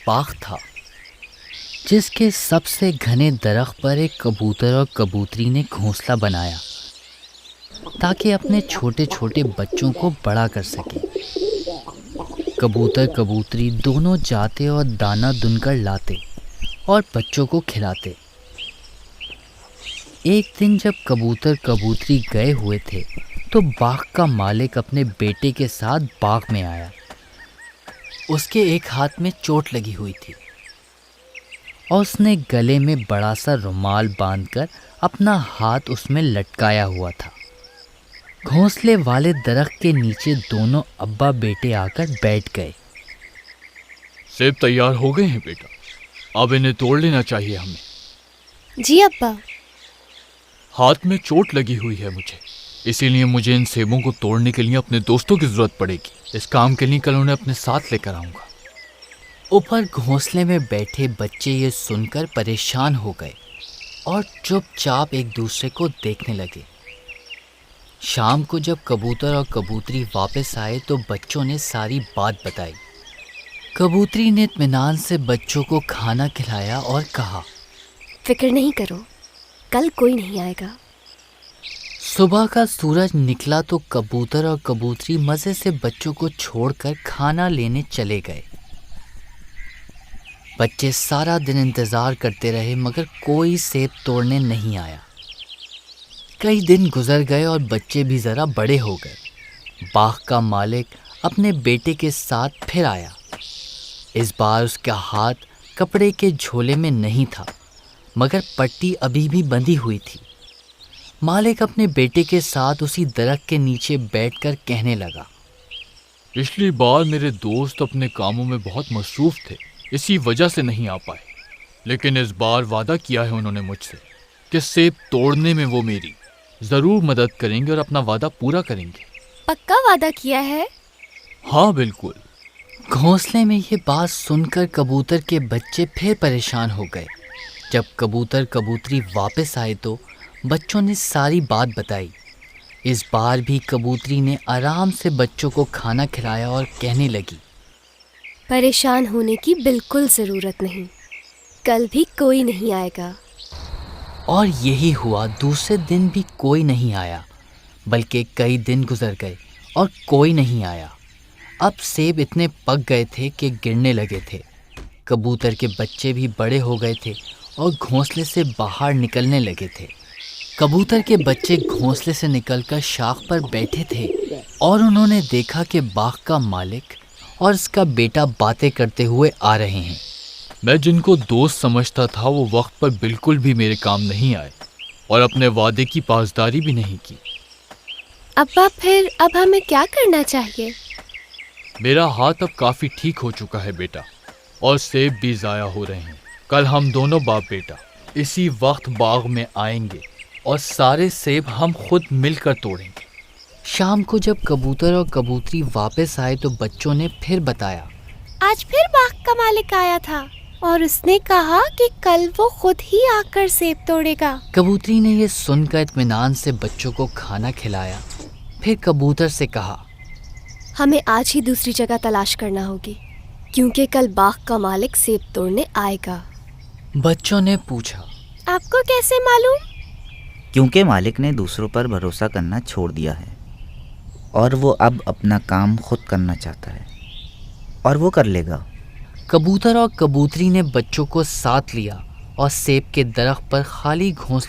बाग था जिसके सबसे घने दरख्त पर एक कबूतर और कबूतरी ने घोंसला बनाया ताकि अपने छोटे छोटे बच्चों को बड़ा कर सके। कबूतर कबूतरी दोनों जाते और दाना दुनकर लाते और बच्चों को खिलाते। एक दिन जब कबूतर कबूतरी गए हुए थे तो बाग का मालिक अपने बेटे के साथ बाग में आया। उसके एक हाथ में चोट लगी हुई थी और उसने गले में बड़ा सा रुमाल बांधकर अपना हाथ उसमें लटकाया हुआ था। घोंसले वाले दरख्त के नीचे दोनों अब्बा बेटे आकर बैठ गए। सेब तैयार हो गए हैं बेटा, अब इन्हें तोड़ लेना चाहिए हमें। जी अब्बा। हाथ में चोट लगी हुई है मुझे, इसीलिए मुझे इन सेबों को तोड़ने के लिए अपने दोस्तों की जरूरत पड़ेगी। इस काम के लिए कल उन्हें अपने साथ लेकर आऊंगा। ऊपर घोंसले में बैठे बच्चे ये सुनकर परेशान हो गए और चुपचाप एक दूसरे को देखने लगे। शाम को जब कबूतर और कबूतरी वापस आए तो बच्चों ने सारी बात बताई। कबूतरी ने इत्मीनान से बच्चों को खाना खिलाया और कहा, फिक्र नहीं करो, कल कोई नहीं आएगा। सुबह का सूरज निकला तो कबूतर और कबूतरी मज़े से बच्चों को छोड़कर खाना लेने चले गए। बच्चे सारा दिन इंतज़ार करते रहे मगर कोई सेब तोड़ने नहीं आया। कई दिन गुजर गए और बच्चे भी ज़रा बड़े हो गए। बाग का मालिक अपने बेटे के साथ फिर आया। इस बार उसका हाथ कपड़े के झोले में नहीं था मगर पट्टी अभी भी बंधी हुई थी। मालिक अपने बेटे के साथ उसी दरख्त के नीचे बैठकर कहने लगा, पिछली बार मेरे दोस्त अपने कामों में बहुत मसरूफ थे, इसी वजह से नहीं आ पाए, लेकिन इस बार वादा किया है उन्होंने मुझसे कि सेब तोड़ने में वो मेरी ज़रूर मदद करेंगे और अपना वादा पूरा करेंगे। पक्का वादा किया है? हाँ बिल्कुल। घोंसले में ये बात सुनकर कबूतर के बच्चे फिर परेशान हो गए। जब कबूतर कबूतरी वापस आए तो बच्चों ने सारी बात बताई। इस बार भी कबूतरी ने आराम से बच्चों को खाना खिलाया और कहने लगी, परेशान होने की बिल्कुल ज़रूरत नहीं, कल भी कोई नहीं आएगा। और यही हुआ। दूसरे दिन भी कोई नहीं आया, बल्कि कई दिन गुजर गए और कोई नहीं आया। अब सेब इतने पक गए थे कि गिरने लगे थे। कबूतर के बच्चे भी बड़े हो गए थे और घोंसले से बाहर निकलने लगे थे। कबूतर के बच्चे घोंसले से निकलकर शाख पर बैठे थे और उन्होंने देखा कि बाग का मालिक और उसका बेटा बातें करते हुए आ रहे हैं। मैं जिनको दोस्त समझता था वो वक्त पर बिल्कुल भी मेरे काम नहीं आए और अपने वादे की पासदारी भी नहीं की। अब्बा फिर अब हमें क्या करना चाहिए? मेरा हाथ अब काफ़ी ठीक हो चुका है बेटा, और सेब भी ज़ाया हो रहे हैं। कल हम दोनों बाप बेटा इसी वक्त बाग में आएंगे और सारे सेब हम खुद मिलकर तोड़ेंगे। शाम को जब कबूतर और कबूतरी वापस आए तो बच्चों ने फिर बताया, आज फिर बाग का मालिक आया था और उसने कहा कि कल वो खुद ही आकर सेब तोड़ेगा। कबूतरी ने यह सुनकर इत्मीनान से बच्चों को खाना खिलाया। फिर कबूतर से कहा, हमें आज ही दूसरी जगह तलाश करना होगी क्योंकि कल बाग का मालिक सेब तोड़ने आएगा। बच्चों ने पूछा, आपको कैसे मालूम? क्योंकि मालिक ने दूसरों पर भरोसा करना छोड़ दिया है और वो अब अपना काम खुद करना चाहता है और वो कर लेगा। कबूतर और कबूतरी ने बच्चों को साथ लिया और सेब के दरख्त पर खाली घोंसले